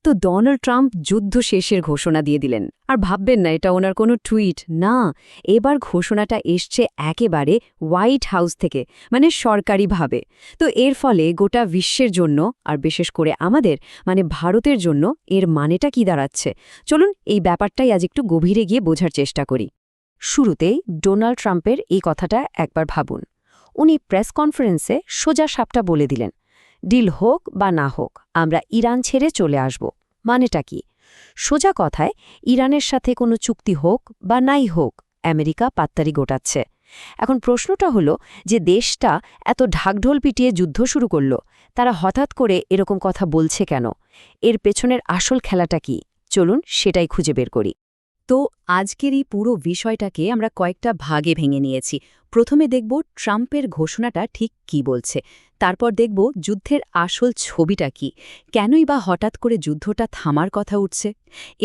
তো Donald Trump যুদ্ধ শেষের ঘোষণা দিয়ে দিলেন। আর ভাববেন না এটা ওনার কোনো টুইট না, এবার ঘোষণাটা এসছে একেবারে হোয়াইট হাউস থেকে, মানে সরকারিভাবে। তো এর ফলে গোটা বিশ্বের জন্য, আর বিশেষ করে আমাদের মানে ভারতের জন্য এর মানেটা কি দাঁড়াচ্ছে, চলুন এই ব্যাপারটাই আজ একটু গভীরে গিয়ে বোঝার চেষ্টা করি। শুরুতেই ডোনাল্ড ট্রাম্পের এই কথাটা একবার ভাবুন। উনি প্রেস কনফারেন্সে সোজা সাপটা বলে দিলেন, ডিল হোক বা না হোক আমরা ইরান ছেড়ে চলে আসব। মানেটা কি? সোজা কথায় ইরানের সাথে কোনো চুক্তি হোক বা নাই হোক আমেরিকা পাত্তারি গোটাচ্ছে। এখন প্রশ্নটা হলো যে দেশটা এত ঢাকঢোল পিটিয়ে যুদ্ধ শুরু করল, তারা হঠাৎ করে এরকম কথা বলছে কেন? এর পেছনের আসল খেলাটা কি? চলুন সেটাই খুঁজে বের করি। তো আজকের এই পুরো বিষয়টাকে আমরা কয়েকটা ভাগে ভেঙে নিয়েছি। প্রথমে দেখব ট্রাম্পের ঘোষণাটা ঠিক কি বলছে, তারপর দেখব যুদ্ধের আসল ছবিটা কি, কেনই বা হঠাৎ করে যুদ্ধটা থামার কথা উঠছে,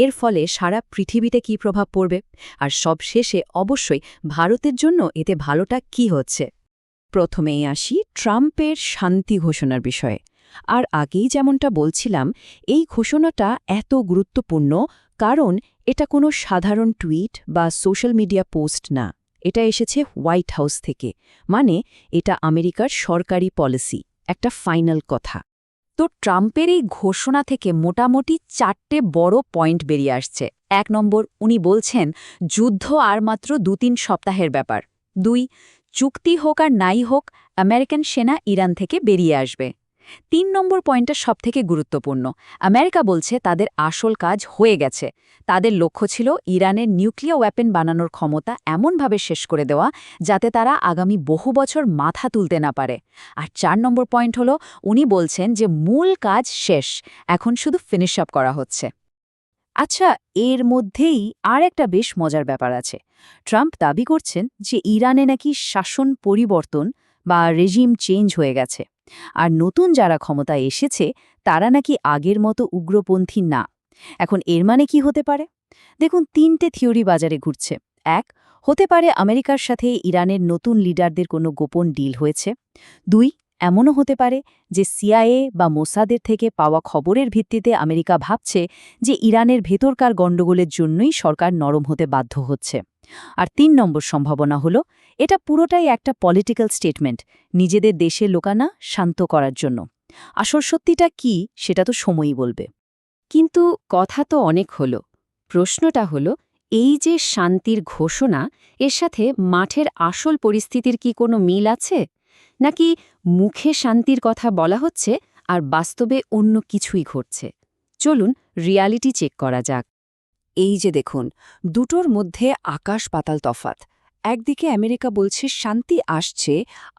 এর ফলে সারা পৃথিবীতে কি প্রভাব পড়বে, আর সবশেষে অবশ্যই ভারতের জন্য এতে ভালোটা কি হচ্ছে। প্রথমেই আসি ট্রাম্পের শান্তি ঘোষণার বিষয়ে। আর আগেই যেমনটা বলছিলাম, এই ঘোষণাটা এত গুরুত্বপূর্ণ কারণ এটা কোনো সাধারণ টুইট বা সোশ্যাল মিডিয়া পোস্ট না, এটা এসেছে হোয়াইট হাউস থেকে, মানে এটা আমেরিকার সরকারি পলিসি, একটা ফাইনাল কথা। তো ট্রাম্পের এই ঘোষণা থেকে মোটামুটি 4টে বড় পয়েন্ট বেরিয়ে আসছে। 1 নম্বর, উনি বলছেন যুদ্ধ আর মাত্র 2-3 সপ্তাহের ব্যাপার। 2, চুক্তি হোক আর নাই হোক আমেরিকান সেনা ইরান থেকে বেরিয়ে আসবে। 3 নম্বর পয়েন্টটা সবথেকে গুরুত্বপূর্ণ, আমেরিকা বলছে তাদের আসল কাজ হয়ে গেছে, তাদের লক্ষ্য ছিল ইরানের নিউক্লিয়ার ওয়েপন বানানোর ক্ষমতা এমনভাবে শেষ করে দেওয়া যাতে তারা আগামী বহু বছর মাথা তুলতে না পারে। আর 4 নম্বর পয়েন্ট হলো উনি বলছেন যে মূল কাজ শেষ, এখন শুধু ফিনিশ আপ করা হচ্ছে। আচ্ছা, এর মধ্যেই আর একটা বেশ মজার ব্যাপার আছে। ট্রাম্প দাবি করছেন যে ইরানে নাকি শাসন পরিবর্তন বা রেজিম চেঞ্জ হয়ে গেছে, আর নতুন যারা ক্ষমতায় এসেছে তারা নাকি আগের মতো উগ্রপন্থী না। এখন এর মানে কি হতে পারে? দেখুন, 3টে থিওরি বাজারে ঘুরছে। 1, হতে পারে আমেরিকার সাথে ইরানের নতুন লিডারদের কোনো গোপন ডিল হয়েছে। 2, এমনও হতে পারে যে সিআইএ বা মোসাদের থেকে পাওয়া খবরের ভিত্তিতে আমেরিকা ভাবছে যে ইরানের ভেতরকার গণ্ডগোলের জন্যই সরকার নরম হতে বাধ্য হচ্ছে। আর 3 নম্বর সম্ভাবনা হলো এটা পুরোটাই একটা পলিটিক্যাল স্টেটমেন্ট, নিজেদের দেশের লোকানা শান্ত করার জন্য। আসল সত্যিটা কি সেটা তো সময়ই বলবে। কিন্তু কথা তো অনেক হলো, প্রশ্নটা হলো এই যে শান্তির ঘোষণা, এর সাথে মাঠের আসল পরিস্থিতির কি কোনো মিল আছে, নাকি মুখে শান্তির কথা বলা হচ্ছে আর বাস্তবে অন্য কিছুই ঘটছে? চলুন রিয়ালিটি চেক করা যাক। এই যে দেখুন, দুটোর মধ্যে আকাশ পাতাল তফাত। একদিকে আমেরিকা বলছে শান্তি আসছে,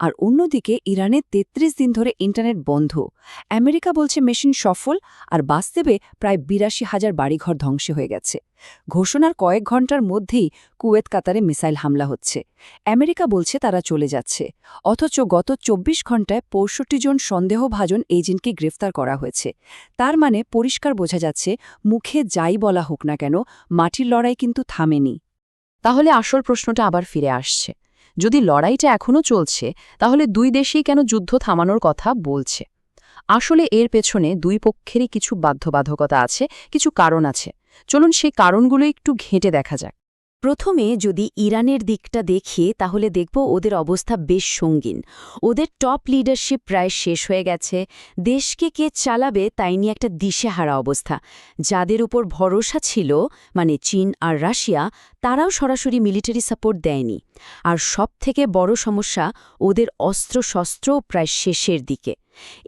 আর অন্যদিকে ইরানে ৩৩ দিন ধরে ইন্টারনেট বন্ধ। আমেরিকা বলছে মেশিন সফল, আর বাস্তবে প্রায় ৮২,০০০ বাড়িঘর ধ্বংস হয়ে গেছে। ঘোষণার কয়েক ঘণ্টার মধ্যেই কুয়েত কাতারে মিসাইল হামলা হচ্ছে। আমেরিকা বলছে তারা চলে যাচ্ছে, অথচ গত ২৪ ঘণ্টায় ৬৫ জন সন্দেহভাজন এজেন্টকে গ্রেফতার করা হয়েছে। তার মানে পরিষ্কার বোঝা যাচ্ছে, মুখে যাই বলা হোক না কেন, মাটির লড়াই কিন্তু থামেনি। তাহলে আসল প্রশ্নটা আবার ফিরে আসছে, যদি লড়াইটা এখনও চলছে তাহলে দুই দেশেই কেন যুদ্ধ থামানোর কথা বলছে? আসলে এর পেছনে দুই পক্ষেরই কিছু বাধ্যবাধকতা আছে, কিছু কারণ আছে। চলুন সেই কারণগুলো একটু ঘেঁটে দেখা যাক। প্রথমে যদি ইরানের দিকটা দেখি তাহলে দেখব ওদের অবস্থা বেশ সঙ্গীন। ওদের টপ লিডারশিপ প্রায় শেষ হয়ে গেছে, দেশকে কে চালাবে তাই নিয়ে একটা দিশেহারা অবস্থা। যাদের উপর ভরসা ছিল মানে চীন আর রাশিয়া, তারাও সরাসরি মিলিটারি সাপোর্ট দেয়নি। আর সবথেকে বড় সমস্যা, ওদের অস্ত্রশস্ত্রও প্রায় শেষের দিকে।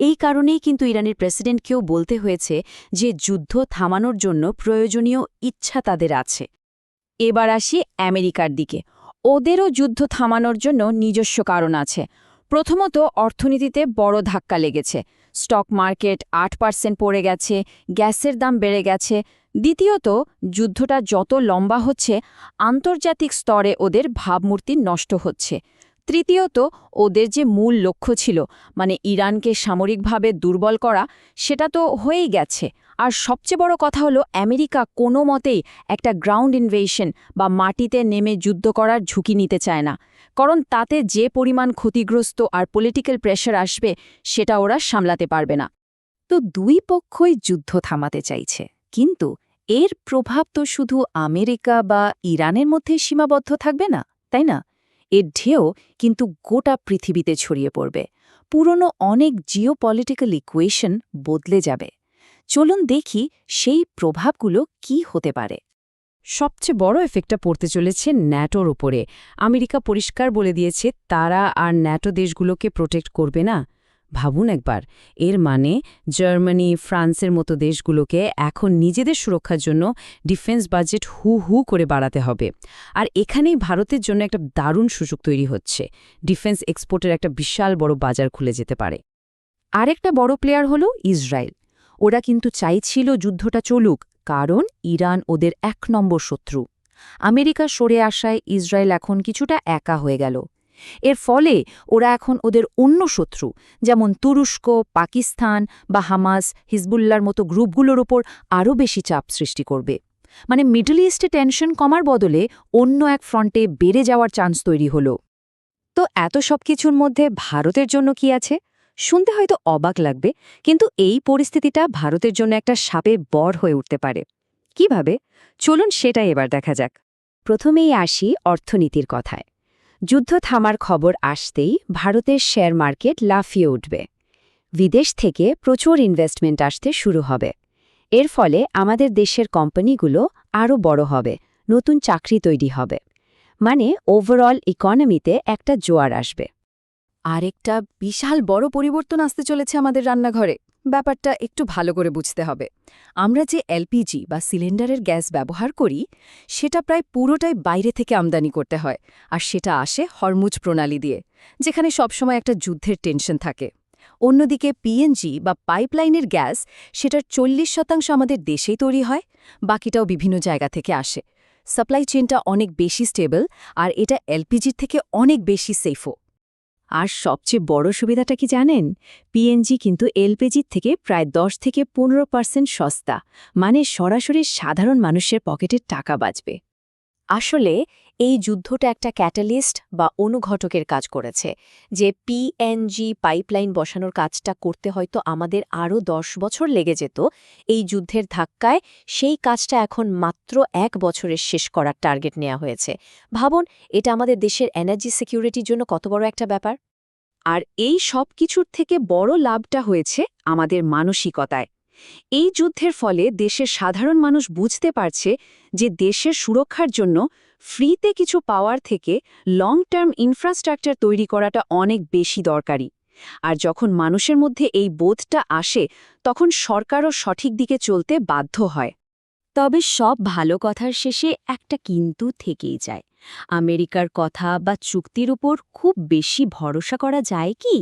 এই কারণেই কিন্তু ইরানের প্রেসিডেন্টকেও বলতে হয়েছে যে যুদ্ধ থামানোর জন্য প্রয়োজনীয় ইচ্ছা তাদের আছে। এবার আসি আমেরিকার দিকে। ওদেরও যুদ্ধ থামানোর জন্য নিজস্ব কারণ আছে। প্রথমত, অর্থনীতিতে বড় ধাক্কা লেগেছে, স্টক মার্কেট 8% পড়ে গেছে, গ্যাসের দাম বেড়ে গেছে। দ্বিতীয়ত, যুদ্ধটা যত লম্বা হচ্ছে আন্তর্জাতিক স্তরে ওদের ভাবমূর্তি নষ্ট হচ্ছে। তৃতীয়ত, ওদের যে মূল লক্ষ্য ছিল মানে ইরানকে সামরিকভাবে দুর্বল করা, সেটা তো হয়েই গেছে। আর সবচেয়ে বড় কথা হলো আমেরিকা কোনো মতেই একটা গ্রাউন্ড ইনভেশন বা মাটিতে নেমে যুদ্ধ করার ঝুঁকি নিতে চায় না, কারণ তাতে যে পরিমাণ ক্ষতিগ্রস্ত আর পলিটিক্যাল প্রেশার আসবে সেটা ওরা সামলাতে পারবে না। তো দুই পক্ষই যুদ্ধ থামাতে চাইছে, কিন্তু এর প্রভাব তো শুধু আমেরিকা বা ইরানের মধ্যে সীমাবদ্ধ থাকবে না, তাই না? এর ঢেউ কিন্তু গোটা পৃথিবীতে ছড়িয়ে পড়বে। পুরনো অনেক জিওপলিটিক্যাল ইকুয়েশন বদলে যাবে। চলুন দেখি সেই প্রভাবগুলো কি হতে পারে। সবচেয়ে বড় এফেক্টটা পড়তে চলেছে ন্যাটোর উপরে। আমেরিকা পরিষ্কার বলে দিয়েছে তারা আর ন্যাটো দেশগুলোকে প্রোটেক্ট করবে না। ভাবুন একবার, এর মানে জার্মানি, ফ্রান্সের মতো দেশগুলোকে এখন নিজেদের সুরক্ষার জন্য ডিফেন্স বাজেট হু হু করে বাড়াতে হবে। আর এখানেই ভারতের জন্য একটা দারুণ সুযোগ তৈরি হচ্ছে। ডিফেন্স এক্সপোর্টের একটা বিশাল বড় বাজার খুলে যেতে পারে। আরেকটা বড় প্লেয়ার হলো ইসরায়েল। ওরা কিন্তু চাইছিল যুদ্ধটা চলুক, কারণ ইরান ওদের ১ নম্বর শত্রু। আমেরিকা সরে আসায় ইসরায়েল এখন কিছুটা একা হয়ে গেল। এর ফলে ওরা এখন ওদের অন্য শত্রু, যেমন তুরস্ক, পাকিস্তান বা হামাস, হিজবুল্লার মতো গ্রুপগুলোর ওপর আরও বেশি চাপ সৃষ্টি করবে। মানে মিডল ইস্টে টেনশন কমার বদলে অন্য এক ফ্রন্টে বেড়ে যাওয়ার চান্স তৈরি হলো। তো এত সব কিছুর মধ্যে ভারতের জন্য কি আছে? শুনতে হয়তো অবাক লাগবে, কিন্তু এই পরিস্থিতিটা ভারতের জন্য একটা সাপে বর হয়ে উঠতে পারে। কিভাবে? চলুন সেটাই এবার দেখা যাক। প্রথমেই আসি অর্থনীতির কথায়। যুদ্ধ থামার খবর আসতেই ভারতের শেয়ার মার্কেট লাফিয়ে উঠবে। বিদেশ থেকে প্রচুর ইনভেস্টমেন্ট আসতে শুরু হবে। এর ফলে আমাদের দেশের কোম্পানিগুলো আরও বড় হবে, নতুন চাকরি তৈরি হবে। মানে ওভারঅল ইকোনমিতে একটা জোয়ার আসবে। আরেকটা বিশাল বড় পরিবর্তন আসতে চলেছে আমাদের রান্নাঘরে। ব্যাপারটা একটু ভালো করে বুঝতে হবে। আমরা যে এলপিজি বা সিলিন্ডারের গ্যাস ব্যবহার করি, সেটা প্রায় পুরোটাই বাইরে থেকে আমদানি করতে হয়, আর সেটা আসে হরমুজ প্রণালী দিয়ে, যেখানে সবসময় একটা যুদ্ধের টেনশন থাকে। অন্যদিকে পিএনজি বা পাইপলাইনের গ্যাস, সেটার ৪০% আমাদের দেশেই তৈরি হয়, বাকিটাও বিভিন্ন জায়গা থেকে আসে। সাপ্লাই চেনটা অনেক বেশি স্টেবল, আর এটা এলপিজির থেকে অনেক বেশি সেফও। আর সবচেয়ে বড় সুবিধাটা কি জানেন? পিএনজি কিন্তু এলপিজির থেকে প্রায় ১০ থেকে ১৫% সস্তা। মানে সরাসরি সাধারণ মানুষের পকেটের টাকা বাঁচবে। আসলে এই যুদ্ধটা একটা ক্যাটালিস্ট বা অনুঘটকের কাজ করেছে, যে পিএনজি পাইপলাইন বসানোর কাজটা করতে হয়তো আমাদের আরও ১০ বছর লেগে যেত। এই যুদ্ধের ধাক্কায় সেই কাজটা এখন মাত্র ১ বছরের শেষ করার টার্গেট নেওয়া হয়েছে। ভাবুন, এটা আমাদের দেশের এনার্জি সিকিউরিটির জন্য কত বড় একটা ব্যাপার। আর এই সব কিছুর থেকে বড় লাভটা হয়েছে আমাদের মানসিকতায়। এই যুদ্ধের ফলে দেশের সাধারণ মানুষ বুঝতে পারছে যে দেশের সুরক্ষার জন্য ফ্রিতে কিছু পাওয়ার থেকে লং টার্ম ইনফ্রাস্ট্রাকচার তৈরি করাটা অনেক বেশি দরকারি। আর যখন মানুষের মধ্যে এই বোধটা আসে, তখন সরকারও সঠিক দিকে চলতে বাধ্য হয়। তবে সব ভালো কথার শেষে একটা কিন্তু থেকেই যায়। আমেরিকার কথা বা চুক্তির উপর খুব বেশি ভরসা করা যায় কি?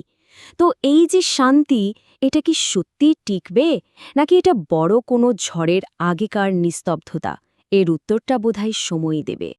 তো এই যে শান্তি, এটা কি সত্যিই টিকবে, নাকি এটা বড় কোনো ঝড়ের আগেকার নিস্তব্ধতা? এর উত্তরটা বোধহয় সময়ই দেবে।